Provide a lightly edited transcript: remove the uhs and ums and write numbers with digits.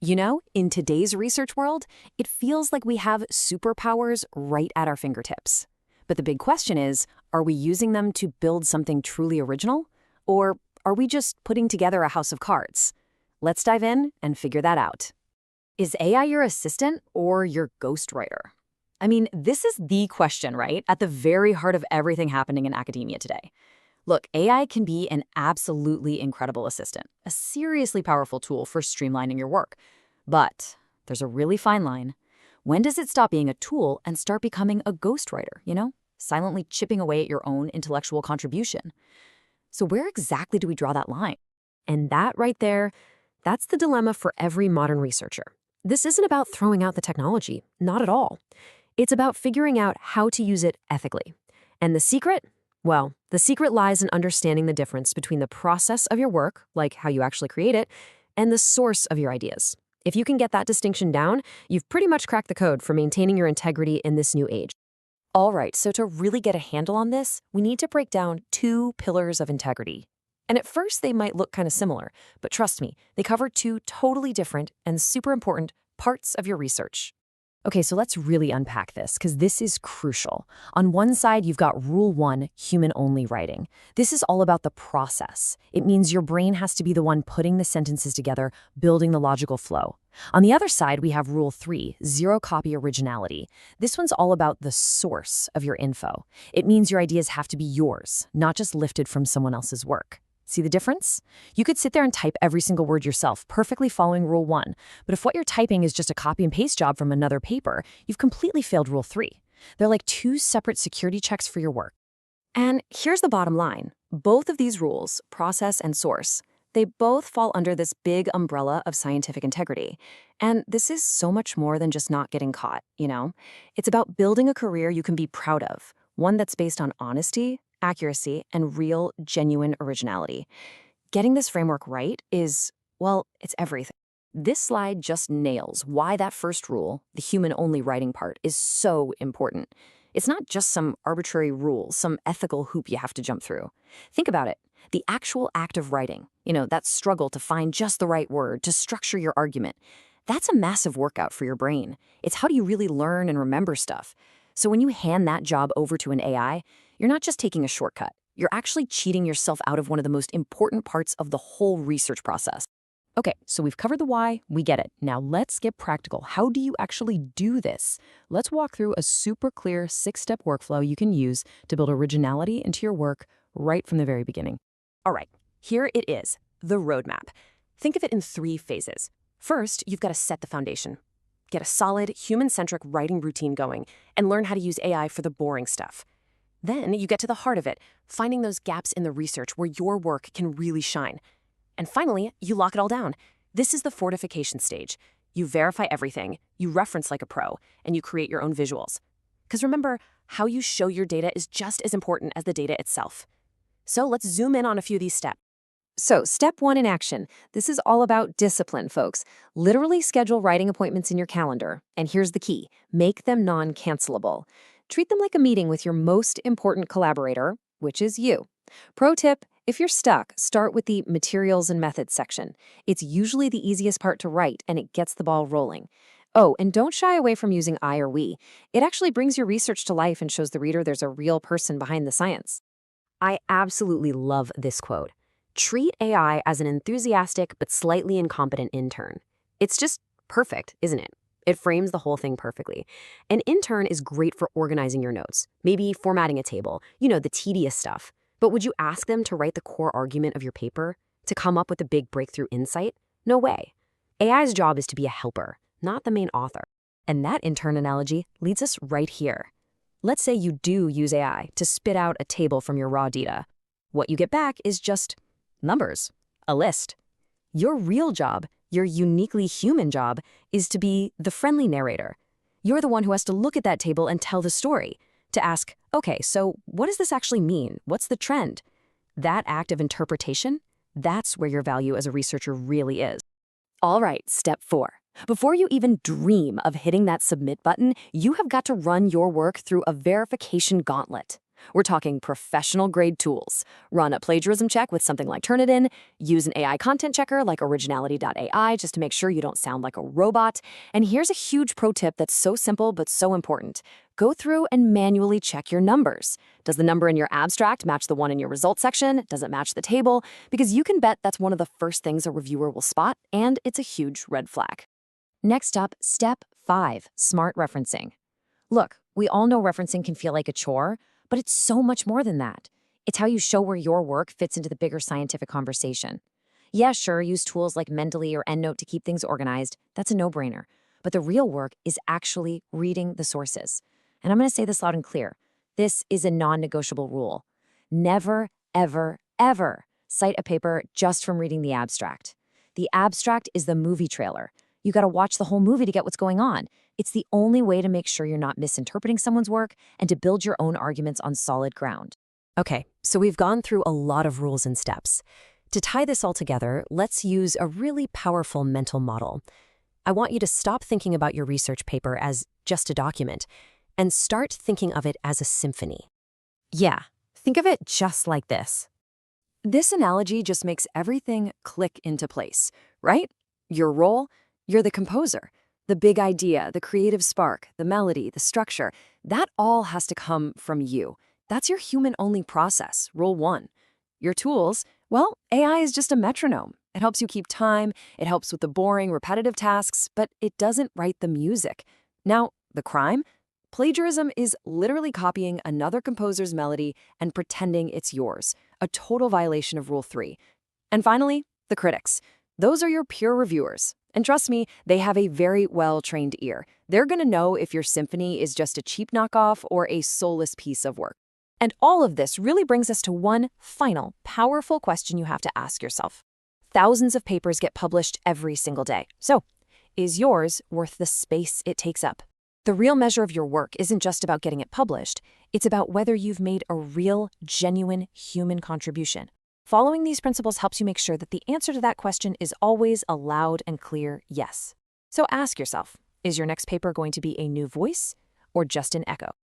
You know, in today's research world, it feels like we have superpowers right at our fingertips. But the big question is, are we using them to build something truly original? Or are we just putting together a house of cards? Let's dive in and figure that out. Is AI your assistant or your ghostwriter? I mean, this is the question, right? At the very heart of everything happening in academia today. Look, AI can be an absolutely incredible assistant, a seriously powerful tool for streamlining your work. But there's a really fine line. When does it stop being a tool and start becoming a ghostwriter, silently chipping away at your own intellectual contribution? So where exactly do we draw that line? And that right there, that's the dilemma for every modern researcher. This isn't about throwing out the technology, not at all. It's about figuring out how to use it ethically. And the secret? Well, the secret lies in understanding the difference between the process of your work, like how you actually create it, and the source of your ideas. If you can get that distinction down, you've pretty much cracked the code for maintaining your integrity in this new age. All right, so to really get a handle on this, we need to break down two pillars of integrity. And at first, they might look kind of similar, but trust me, they cover two totally different and super important parts of your research. Okay, so let's really unpack this, because this is crucial. On one side, you've got Rule 1, human-only writing. This is all about the process. It means your brain has to be the one putting the sentences together, building the logical flow. On the other side, we have Rule 3, zero-copy originality. This one's all about the source of your info. It means your ideas have to be yours, not just lifted from someone else's work. See the difference? You could sit there and type every single word yourself, perfectly following Rule 1. But if what you're typing is just a copy and paste job from another paper, you've completely failed Rule 3. They're like two separate security checks for your work. And here's the bottom line. Both of these rules, process and source, they both fall under this big umbrella of scientific integrity. And this is so much more than just not getting caught. It's about building a career you can be proud of, one that's based on honesty, accuracy, and real, genuine originality. Getting this framework right is, well, it's everything. This slide just nails why that first rule, the human-only writing part, is so important. It's not just some arbitrary rule, some ethical hoop you have to jump through. Think about it. The actual act of writing, that struggle to find just the right word, to structure your argument, that's a massive workout for your brain. It's how do you really learn and remember stuff. So when you hand that job over to an AI, you're not just taking a shortcut. You're actually cheating yourself out of one of the most important parts of the whole research process. Okay, so we've covered the why, we get it. Now let's get practical. How do you actually do this? Let's walk through a super clear 6-step workflow you can use to build originality into your work right from the very beginning. All right, here it is, the roadmap. Think of it in 3 phases. First, you've got to set the foundation. Get a solid, human-centric writing routine going, and learn how to use AI for the boring stuff. Then you get to the heart of it, finding those gaps in the research where your work can really shine. And finally, you lock it all down. This is the fortification stage. You verify everything, you reference like a pro, and you create your own visuals. Because remember, how you show your data is just as important as the data itself. So let's zoom in on a few of these steps. So, step 1 in action. This is all about discipline, folks. Literally schedule writing appointments in your calendar. And here's the key. Make them non-cancelable. Treat them like a meeting with your most important collaborator, which is you. Pro tip, if you're stuck, start with the materials and methods section. It's usually the easiest part to write, and it gets the ball rolling. Oh, and don't shy away from using I or we. It actually brings your research to life and shows the reader there's a real person behind the science. I absolutely love this quote. Treat AI as an enthusiastic but slightly incompetent intern. It's just perfect, isn't it? It frames the whole thing perfectly. An intern is great for organizing your notes, maybe formatting a table, the tedious stuff. But would you ask them to write the core argument of your paper? To come up with a big breakthrough insight? No way. AI's job is to be a helper, not the main author. And that intern analogy leads us right here. Let's say you do use AI to spit out a table from your raw data. What you get back is just numbers, a list. Your real job, your uniquely human job, is to be the friendly narrator. You're the one who has to look at that table and tell the story, to ask, okay, so what does this actually mean? What's the trend? That act of interpretation, that's where your value as a researcher really is. All right, step 4. Before you even dream of hitting that submit button, you have got to run your work through a verification gauntlet. We're talking professional-grade tools. Run a plagiarism check with something like Turnitin, use an AI content checker like originality.ai just to make sure you don't sound like a robot. And here's a huge pro tip that's so simple but so important. Go through and manually check your numbers. Does the number in your abstract match the one in your results section? Does it match the table? Because you can bet that's one of the first things a reviewer will spot, and it's a huge red flag. Next up, step 5, smart referencing. Look, we all know referencing can feel like a chore, but it's so much more than that. It's how you show where your work fits into the bigger scientific conversation. Yeah, sure, use tools like Mendeley or EndNote to keep things organized. That's a no-brainer. But the real work is actually reading the sources. And I'm going to say this loud and clear. This is a non-negotiable rule. Never, ever, ever cite a paper just from reading the abstract. The abstract is the movie trailer. You got to watch the whole movie to get what's going on. It's the only way to make sure you're not misinterpreting someone's work and to build your own arguments on solid ground. Okay, so we've gone through a lot of rules and steps. To tie this all together, let's use a really powerful mental model. I want you to stop thinking about your research paper as just a document and start thinking of it as a symphony. Yeah, think of it just like this. This analogy just makes everything click into place, right? Your role, you're the composer. The big idea, the creative spark, the melody, the structure, that all has to come from you. That's your human-only process, rule 1. Your tools, well, AI is just a metronome. It helps you keep time, it helps with the boring, repetitive tasks, but it doesn't write the music. Now, the crime? Plagiarism is literally copying another composer's melody and pretending it's yours, a total violation of rule 3. And finally, the critics. Those are your peer reviewers. And trust me, they have a very well-trained ear. They're going to know if your symphony is just a cheap knockoff or a soulless piece of work. And all of this really brings us to one final, powerful question you have to ask yourself. Thousands of papers get published every single day. So, is yours worth the space it takes up? The real measure of your work isn't just about getting it published. It's about whether you've made a real, genuine human contribution. Following these principles helps you make sure that the answer to that question is always a loud and clear yes. So ask yourself, is your next paper going to be a new voice or just an echo?